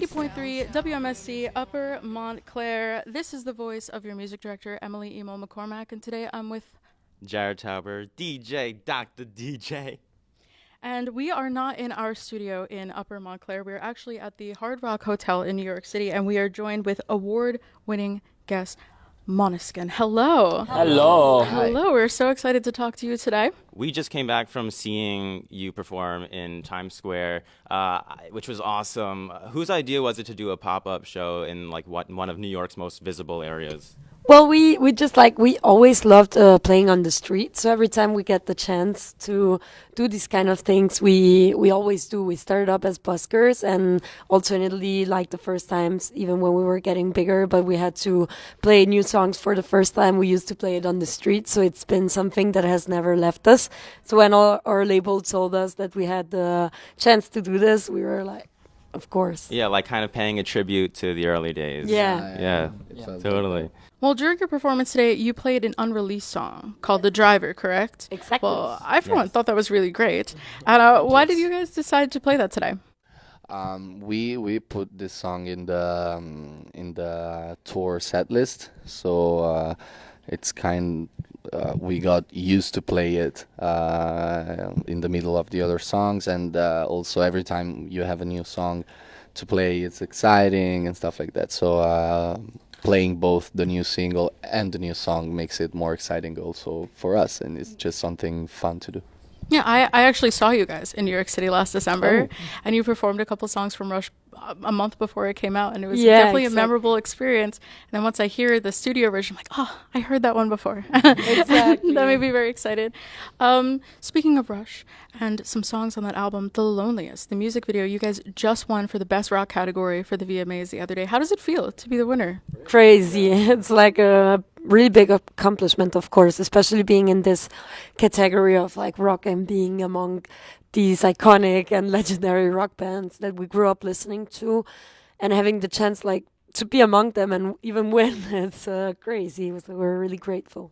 90.3 WMSC Upper Montclair. This is the voice of your music director, Emily Emo McCormack, and today I'm with Jared Tauber, DJ, Dr. DJ. And we are not in our studio in Upper Montclair. We're actually at the Hard Rock Hotel in New York City, and we are joined with award-winning guest Måneskin. Hello. Hello. Hello. We're so excited to talk to you today. We just came back from seeing you perform in Times Square, which was awesome. Whose idea was it to do a pop-up show in one of New York's most visible areas? Well, we always loved playing on the street. So every time we get the chance to do these kind of things, we always do. We started up as buskers, and also in Italy, like the first times, even when we were getting bigger, but we had to play new songs for the first time. We used to play it on the street. So it's been something that has never left us. So when our label told us that we had the chance to do this, we were like, of course. Yeah, like kind of paying a tribute to the early days. Yeah. Totally. Well, during your performance today, you played an unreleased song called The Driver, correct? Exactly. Well, I, for one, thought that was really great. Why did you guys decide to play that today? We put this song in the tour set list, so it's we got used to play it in the middle of the other songs, and also every time you have a new song to play, it's exciting and stuff like that. So playing both the new single and the new song makes it more exciting also for us, and it's just something fun to do. Yeah, I actually saw you guys in New York City last December, and you performed a couple songs from Rush a month before it came out, and it was definitely a memorable experience. And then once I hear the studio version, I'm like, oh, I heard that one before. Exactly. That made me very excited. Speaking of Rush and some songs on that album, The Loneliest, the music video, you guys just won for the Best Rock category for the VMAs the other day. How does it feel to be the winner? Crazy. It's like a really big accomplishment, of course, especially being in this category of like rock and being among these iconic and legendary rock bands that we grew up listening to, and having the chance like to be among them and even win. It's crazy. We're really grateful.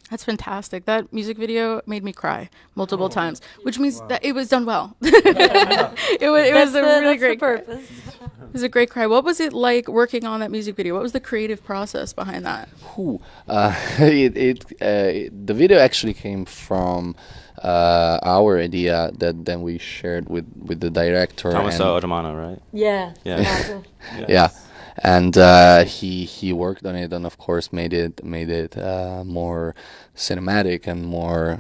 That's fantastic. That music video made me cry multiple times, which means that it was done well. It was a really great purpose. It was a great cry. What was it like working on that music video? What was the creative process behind that? The video actually came from our idea that then we shared with the director. Tommaso Otomano, right? Yeah. Yeah. And he worked on it, and of course made it more cinematic and more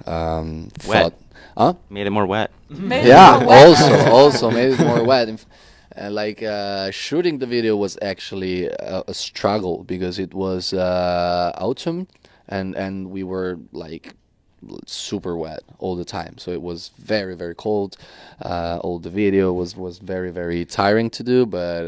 wet. Huh? Made it more wet. Also made it more wet. Shooting the video was actually a struggle because it was autumn, and we were like super wet all the time, so it was very, very cold. All the video was very, very tiring to do, but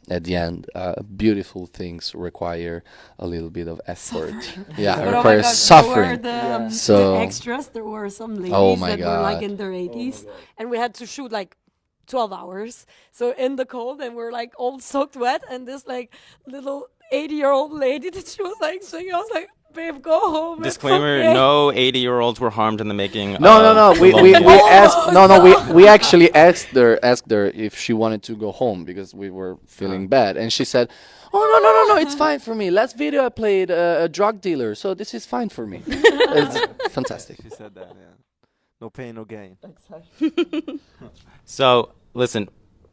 at the end, beautiful things require a little bit of effort. Yeah, it requires suffering. The extras, there were some ladies that were like in their 80s, and we had to shoot like 12 hours, so in the cold, and we're like all soaked wet, and this like little 80-year-old lady that she was like singing, I was like, babe, go home. Disclaimer: okay. No 80-year-olds were harmed in the making. No. We actually asked her if she wanted to go home because we were feeling bad, and she said, "Oh no, it's fine for me. Last video I played a drug dealer, so this is fine for me." It's fantastic. She said that. Yeah. No pain, no gain. Exactly. So listen,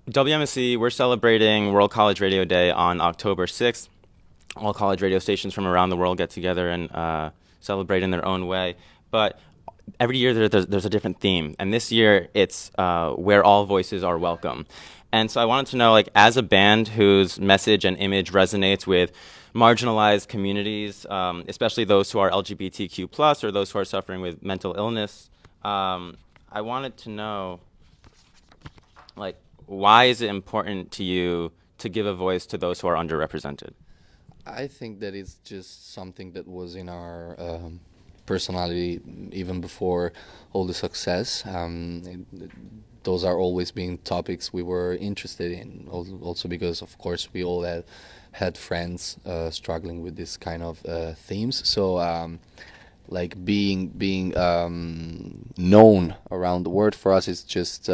WMSC, we're celebrating World College Radio Day on October 6th. All college radio stations from around the world get together and celebrate in their own way. But every year there's a different theme. And this year it's where all voices are welcome. And so I wanted to know, like, as a band whose message and image resonates with marginalized communities, especially those who are LGBTQ+, or those who are suffering with mental illness, I wanted to know, like, why is it important to you to give a voice to those who are underrepresented? I think that it's just something that was in our personality even before all the success. Those are always being topics we were interested in, also because, of course, we all had friends struggling with this kind of themes. So like being known around the world for us is just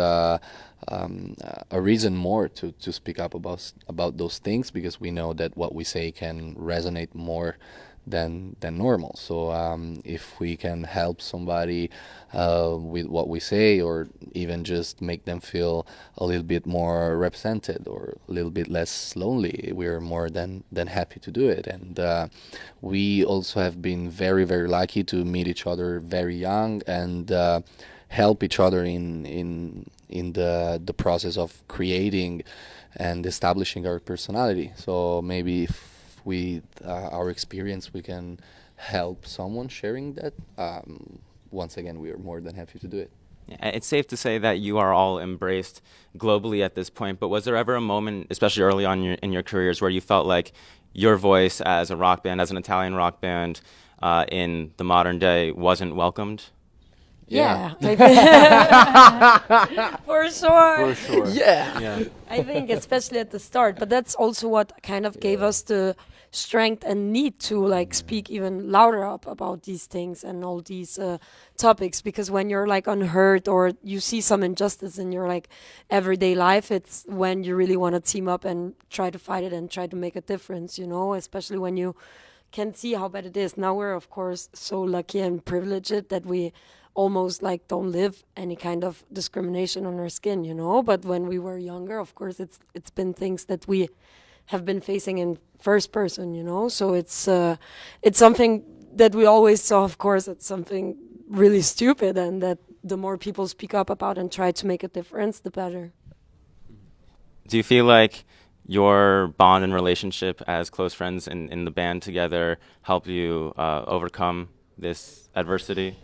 a reason more to speak up about those things, because we know that what we say can resonate more than normal. So if we can help somebody with what we say, or even just make them feel a little bit more represented or a little bit less lonely, we're more than happy to do it. And we also have been very, very lucky to meet each other very young and help each other in the process of creating and establishing our personality. So maybe if with our experience we can help someone sharing that, once again, we are more than happy to do it. Yeah, it's safe to say that you are all embraced globally at this point, but was there ever a moment, especially early on in your careers, where you felt like your voice as a rock band, as an Italian rock band in the modern day wasn't welcomed? Yeah. For sure. For sure. Yeah. I think especially at the start, but that's also what kind of gave us the strength and need to like speak even louder up about these things and all these topics, because when you're like unheard or you see some injustice in your like everyday life, it's when you really want to team up and try to fight it and try to make a difference, you know, especially when you can see how bad it is. Now we're of course so lucky and privileged that we almost like don't live any kind of discrimination on our skin, you know. But when we were younger, of course, it's been things that we have been facing in first person, you know. So it's something that we always saw. Of course, it's something really stupid, and that the more people speak up about and try to make a difference, the better. Do you feel like your bond and relationship as close friends in the band together helped you overcome this adversity?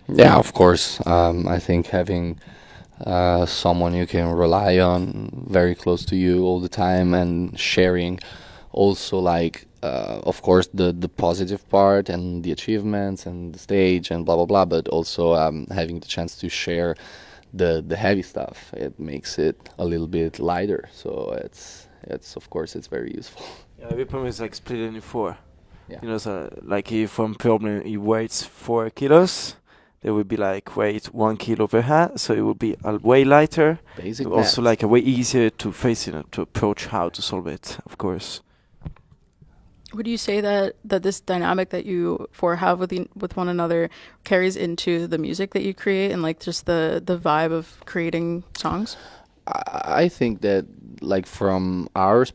Yeah, of course. I think having someone you can rely on very close to you all the time, and sharing also like of course the positive part and the achievements and the stage and blah blah blah, but also having the chance to share the heavy stuff, it makes it a little bit lighter. So it's of course it's very useful. Yeah, Vipom is like split into four. Yeah. You know, so like if from problem he weighs 4 kilos, there would be like weight 1 kilo per hat, so it would be a way lighter. Basic Also maths. like a way easier to face it, to approach how to solve it, of course. Would you say that this dynamic that you four have with one another carries into the music that you create, and like just the vibe of creating songs? I think that like from our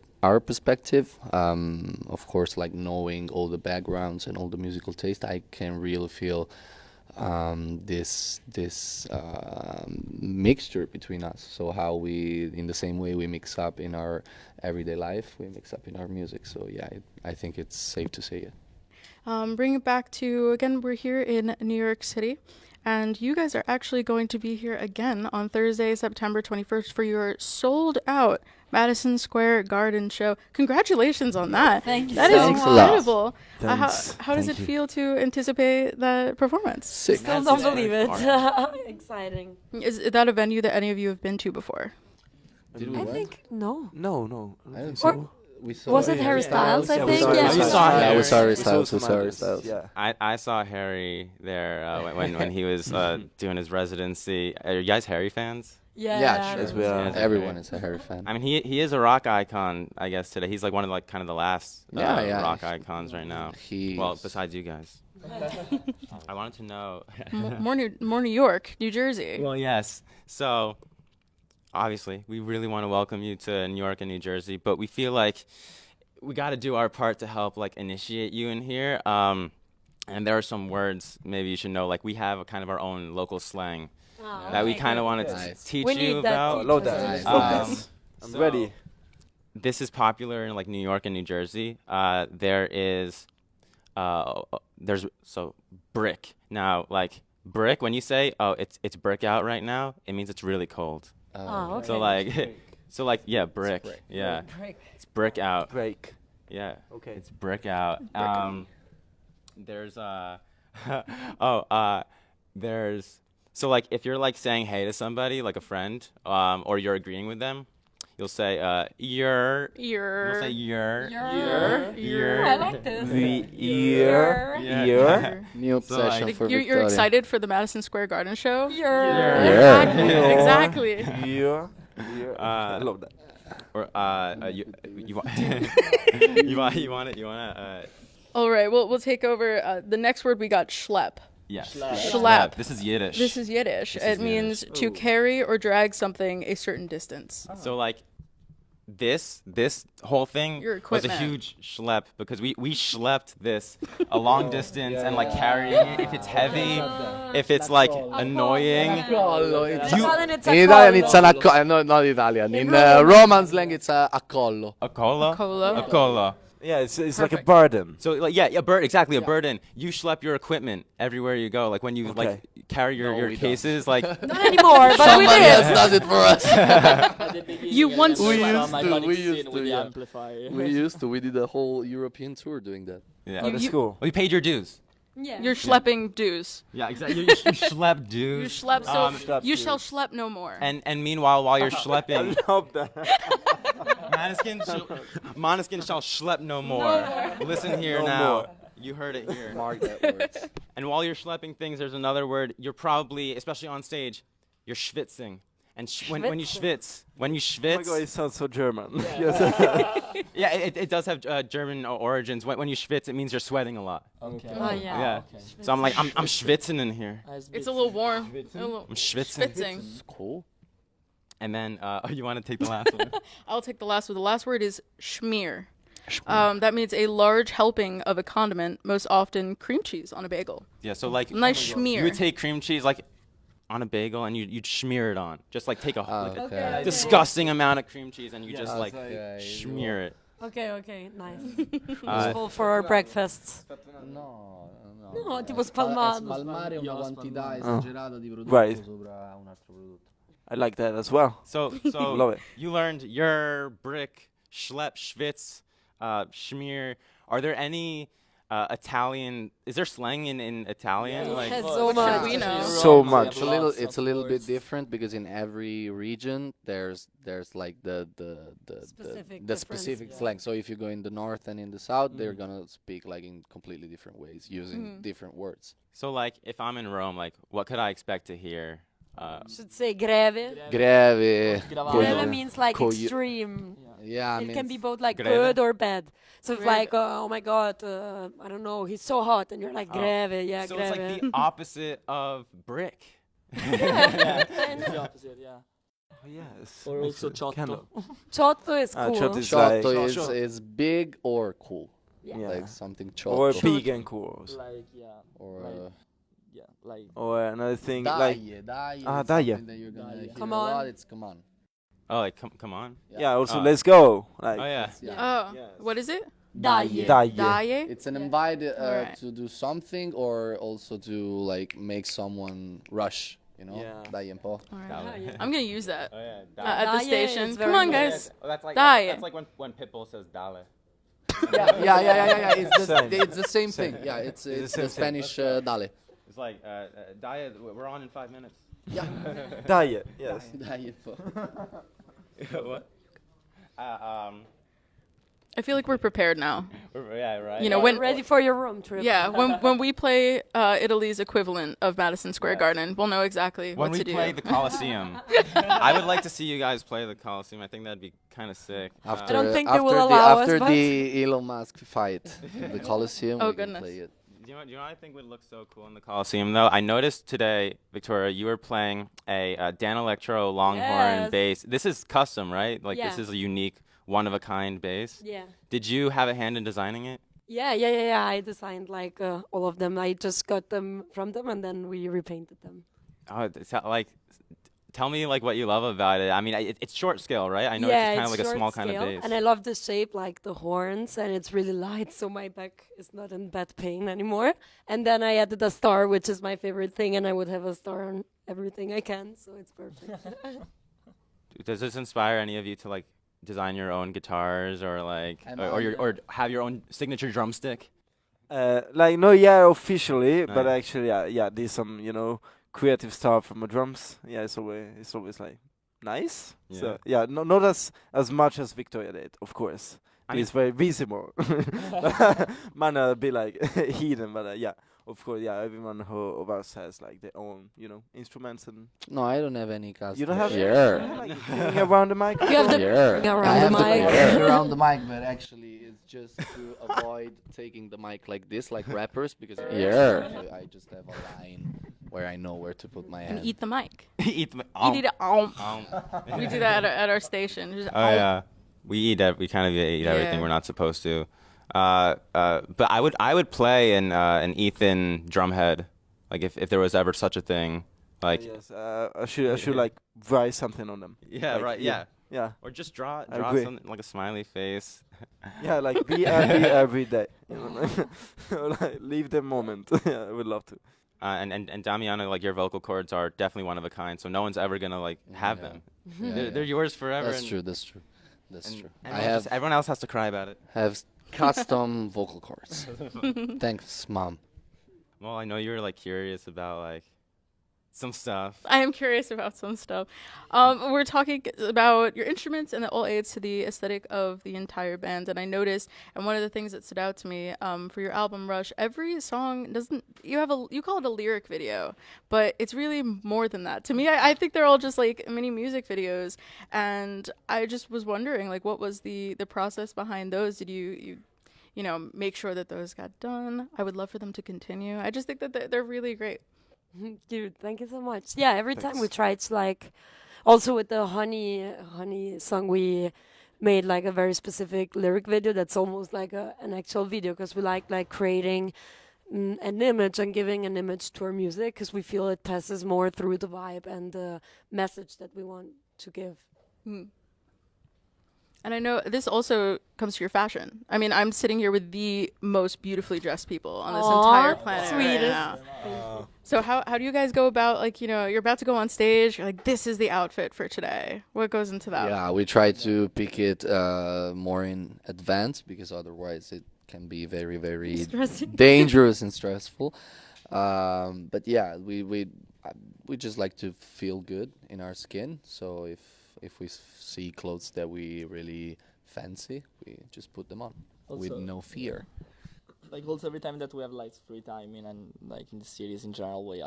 perspective, of course, like knowing all the backgrounds and all the musical taste, I can really feel this mixture between us. So how we, in the same way we mix up in our everyday life, we mix up in our music. So yeah, I think it's safe to say it. Bring it back to, again, we're here in New York City, and you guys are actually going to be here again on Thursday, September 21st for your sold out Madison Square Garden show. Congratulations on that. Thank you That so is much. incredible. Thanks. How does it Thank you. feel to anticipate that performance? Sick. Still don't believe it. Exciting. Is that a venue that any of you have been to before? Did we I went? think no. No. I don't Or- think we saw Was it Harry Styles? I think. Yeah, we saw Yeah, Harry. we saw Harry We Styles. saw We saw some Harry others, Styles. Yeah. I saw Harry there when he was doing his residency. Are you guys Harry fans? Yeah, sure. Yes, we are. Everyone is a Harry fan. I mean, he is a rock icon, I guess, today. He's like one of like kind of the last Yeah. rock icons right now. Well, He's- besides you guys. I wanted to know. More New York, New Jersey. Well, yes. So, obviously, we really want to welcome you to New York and New Jersey, but we feel like we got to do our part to help like initiate you in here. And there are some words maybe you should know. Like we have a kind of our own local slang that we kind of wanted to Nice. teach We you need that about. teach Load us. that. Nice. Load that. Nice. I'm So, ready. This is popular in like New York and New Jersey. There's brick. Now, like brick, when you say, oh, it's brick out right now, it means it's really cold. Oh, okay. So like yeah, brick. brick. Yeah. Break. It's brick out. Break. Yeah. Okay. It's brick out. There's there's so like if you're like saying hey to somebody, like a friend, or you're agreeing with them, you'll say you'll say you're. I like this. The ear. Yeah. Ear. New obsession Like, for you're Victoria. excited for the Madison Square Garden show? Yeah. Yeah. Exactly. Ear. I love that. Or you want you want to All right, we'll take over. The next word we got schlep. yes. Schlep. This is Yiddish. This is Yiddish. This It is means Yiddish. to carry or drag something a certain distance. So like this whole thing Your was a equipment. huge schlep because we schlepped this a long distance and like carrying it if it's heavy, if it's like annoying. Italian, it's In a Italian it's an collo. accollo, no, not Italian. In Roman- Roman slang it's a collo. A cola? Cola. A cola. Yeah, it's like a Perfect. burden. So like yeah, a burden. You schlep your equipment everywhere you go. Like when you like Okay. carry your, No, your we don't. cases like Not anymore, but we Somebody else did. does it for us. At the beginning, You once I slept. saw my colleagues We in used to, with the yeah. amplifier. We used to. We did a whole European tour doing that. yeah. Oh, that's you- cool. Well, you paid your dues. Yeah. You're schlepping dues. Yeah, exactly. You schlep dues. You schlep, so Schlep you dues. shall schlep no more. And meanwhile, while you're schlepping, Love that. Måneskin shall schlep no more. Listen here No now. more. You heard it here. Mark that word. And while you're schlepping things, there's another word. You're probably, especially on stage, you're schwitzing. And when you schwitz, Oh my schwitz, god, it sounds so German. yeah, it does have German origins. When you schwitz, it means you're sweating a lot. Okay. Oh, yeah. Yeah. Okay. So I'm like, I'm schwitzing in here. It's a little warm. A little I'm schwitzing. schwitzing. It's cool. And then, you want to take the last one? I'll take the last word. The last word is schmear. That means a large helping of a condiment, most often cream cheese on a bagel. Yeah, so like, Nice you schmear. would take cream cheese like on a bagel and you'd smear it on. Just like take a, like a Okay. disgusting amount of cream cheese and you just it's like like- smear it. Okay, nice. Uh, Useful for our breakfasts. No, No, tipo spalmato. Spalmare una Io ho quantità spalmato. esagerata di prodotto Right. sopra un altro prodotto. I like that as well. So Love it. you learned your brick, schlep, schwitz, schmear. Are there any Italian? Is there slang in Italian? Like, Yes, so much. we know? So much. It's a little bit different because in every region there's like the Specific the difference, specific yeah. slang. So if you go in the north and in the south, they're gonna speak like in completely different ways using different words. so like if I'm in Rome, like what could I expect to hear? Should say greve. Greve. Greve means like Coglio- extreme. Yeah, I It mean, can be both like Greve? good or bad. So if Greve. like, oh my god, I don't know, he's so hot, and you're like greve, yeah, So greve. it's like the opposite of brick. It's the opposite, yeah. Oh, yes. Or makes also it ciotto. candle. Ciotto is cool. Ciotto is Ciotto like- is big or cool. Yeah. Yeah. Like something Or ciotto. big and cool. also. Like, yeah. Or like, yeah, like. Or another thing like dai. Ah, it's dai. something that you're gonna hear Come a lot, on. It's come on. Oh, like come on. yeah. Also, Oh. let's go. Like Oh yeah. Yeah. Oh, Yes. what is it? Dai. Daje? It's an invite Alright. to do something or also to like make someone rush, you know? Yeah. Dai un po'. All right. Daje. I'm gonna use that Oh yeah. at the Daje station. is Come very on, nice. guys. That's like Daje. that's like when Pitbull says dale. Yeah. Same. It's the same thing. Yeah, it's the the same thing. Spanish dale. It's like Daya. We're on in 5 minutes. Yeah. diet. Yes. Dai un po'. What? I feel like we're prepared now. Yeah, right. You know, when Ready for your room trip. yeah, when we play Italy's equivalent of Madison Square Garden, we'll know exactly when what we to play do. the Coliseum, I would like to see you guys play the Coliseum. I think that'd be kind of sick. After, don't think they after will the, allow us, after but- the Elon Musk fight, the Coliseum, Oh, we can goodness. play it. Do you know what I think would look so cool in the Coliseum though? I noticed today, Victoria, you were playing a Dan Electro Longhorn Yes. bass. This is custom, right? Like this Yeah. is a unique, one of a kind bass. Yeah. Did you have a hand in designing it? Yeah. I designed like all of them. I just got them from them and then we repainted them. Oh, like, tell me like what you love about it. I mean, it's short scale, right? I know yeah, it's kind of like a short small kind of scale, bass. and I love the shape, like the horns, and it's really light, so my back is not in bad pain anymore. And then I added a star, which is my favorite thing, and I would have a star on everything I can, so it's perfect. Does this inspire any of you to like design your own guitars or like or have your own signature drumstick? Like no, yeah, officially, but Nice. actually, yeah, there's some creative stuff from the drums. Yeah, it's always like nice. Yeah. So yeah, not as much as Victoria did, of course. It's very visible. Might not be like hidden, but yeah, of course, yeah. Everyone who of us has like their own, instruments and. No, I don't have any custom. You don't have Yeah. like giving around the mic. You have the Yeah. around I the have to mic. put around the mic, but actually it's just to avoid taking the mic like this, like rappers, because I just have a line where I know where to put my And hand. eat the mic. Eat the You need to. We do that at our station. Just, Oh yeah, we kind of eat everything Yeah. we're not supposed to. But I would play an Ethan drumhead, like if there was ever such a thing, like Yes, I should like write something on them. yeah, Like, right, yeah, Yeah, or just draw agree. something like a smiley face. yeah, like be happy every day. Like leave the moment. Yeah, I would love to. And Damiano, like your vocal cords are definitely one of a kind, so no one's ever gonna like have Yeah. them. Yeah, They're yours forever. That's and- true. That's true. That's and true. everyone else has to cry about it. have custom vocal cords. Thanks, Mom. Well, I know you're like curious about like some stuff. I am curious about some stuff. We're talking about your instruments, and it all aids to the aesthetic of the entire band. And I noticed, and one of the things that stood out to me for your album Rush, every song doesn't you call it a lyric video, but it's really more than that. To me, I think they're all just like mini music videos, and I just was wondering, like, what was the process behind those? Did you make sure that those got done? I would love for them to continue. I just think that they're really great. Dude, thank you so much. Yeah, every time we try to like, also with the honey song, we made like a very specific lyric video that's almost like an actual video, because we like creating an image and giving an image to our music, because we feel it passes more through the vibe and the message that we want to give. And I know this also comes to your fashion. I mean, I'm sitting here with the most beautifully dressed people on this entire planet right now. So how do you guys go about, like, you're about to go on stage, you're like, this is the outfit for today. What goes into that? Yeah, we try to pick it more in advance, because otherwise it can be very, very dangerous and stressful. But yeah, we just like to feel good in our skin. So if we see clothes that we really fancy, we just put them on with Also, no fear. Like also every time that we have like free time and like in the series in general, we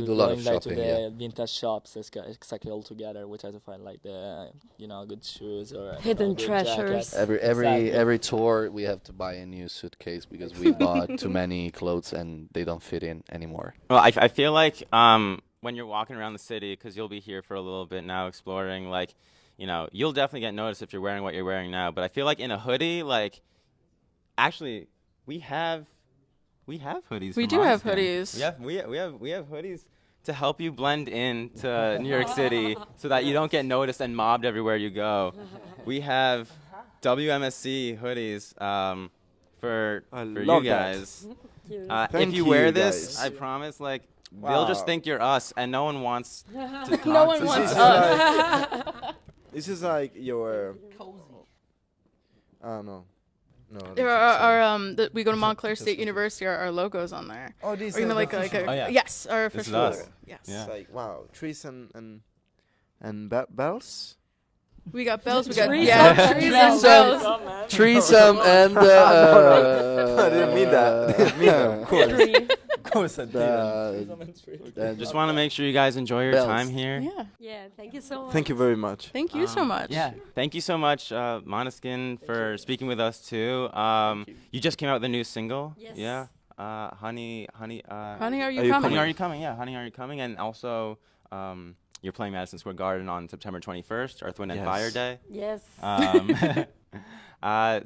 do a lot of going, like, to shopping, the yeah. vintage shops exactly all together. We try to find like the good shoes or Hidden good treasures. jackets. Every Exactly. tour we have to buy a new suitcase, because we bought too many clothes and they don't fit in anymore. Well, I feel like when you're walking around the city, because you'll be here for a little bit now exploring, like, you'll definitely get noticed if you're wearing what you're wearing now. But I feel like in a hoodie, like, actually, we have hoodies. We from do have Måneskin. hoodies. We have hoodies to help you blend in to New York City so that you don't get noticed and mobbed everywhere you go. We have WMSC hoodies for you love that. guys. Thank If you wear you, this, guys. I promise, like, they'll just Wow. think you're us, and no one wants to talk No one to wants us. us. This is like your. No. There are we go to Montclair State University. Our logos on there. Oh, this Or even like a Oh, yeah. yes, our This is official us. logo. Yes. Yeah. It's like wow, trees and bells. We got bells. We got Trees trees and bells. Threesome and I didn't mean that. I didn't mean that. Of course. Of course I did. Just want to make sure you guys enjoy your Bells. time here. Yeah. Yeah, thank you so much. Thank you very much. Thank you so much. Yeah, thank you so much, Måneskin, for speaking with us too. You just came out with a new single. Yes. Yeah. Honey, Honey, are Are you you coming? Honey, are you coming? Yeah, Honey, are you coming? And also, you're playing Madison Square Garden on September 21st, Earth, Wind, and Yes. Fire Day. Yes.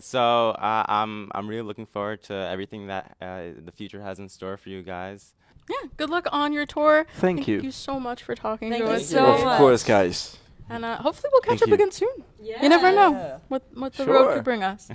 So I'm really looking forward to everything that the future has in store for you guys. Yeah. Good luck on your tour. Thank you. Thank you so much for talking Thank to you us. so today. much. Of course, guys. And hopefully we'll catch Thank up you. again soon. Yeah. You never know Yeah. what the road Sure. could bring us.